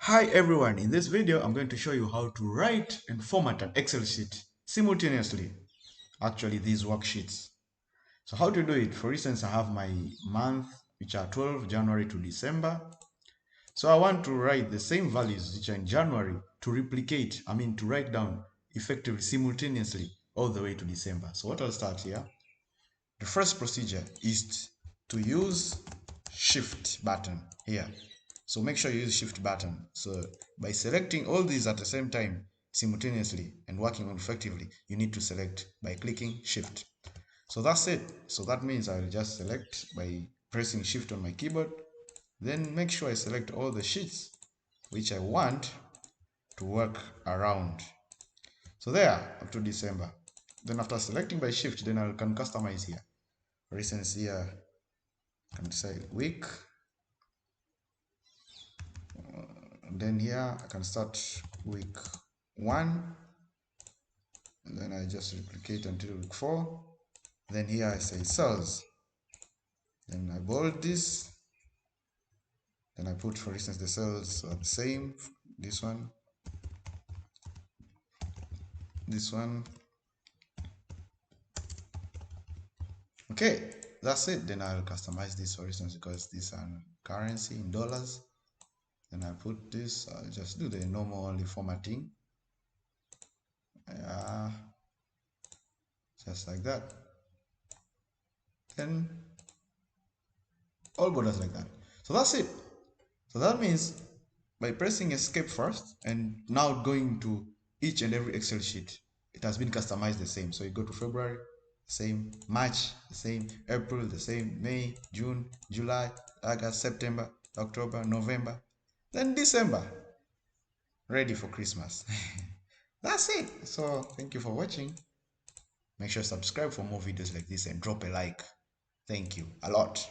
Hi everyone, in this video I'm going to show you how to write and format an Excel sheet simultaneously. Actually these worksheets. So how to do it? For instance, I have my month which are 12 January to December. So I want to write the same values which are in January to replicate, to write down effectively simultaneously all the way to December. So what I'll start here. The first procedure is to use shift button here. So make sure you use shift button. So by selecting all these at the same time simultaneously and working on effectively, you need to select by clicking shift. So that's it. So that means I'll just select by pressing shift on my keyboard. Then make sure I select all the sheets which I want to work around. So there, up to December. Then after selecting by shift, then I can customize here. For instance, here I can say week. Then here I can start week 1, and then I just replicate until week 4. Then here I say cells. Then I bold this. Then I put, for instance, the cells are the same. This one, this one. Okay, that's it. Then I'll customize this, for instance, because these are currency in dollars. Then I put this. I'll just do the normal only formatting. Just like that. Then all borders like that. So that's it. So that means by pressing escape first and now going to each and every Excel sheet, it has been customized the same. So you go to February, same, March, the same, April, the same, May, June, July, August, September, October, November, then December, ready for Christmas. That's it. So thank you for watching. Make sure to subscribe for more videos like this and drop a like. Thank you a lot.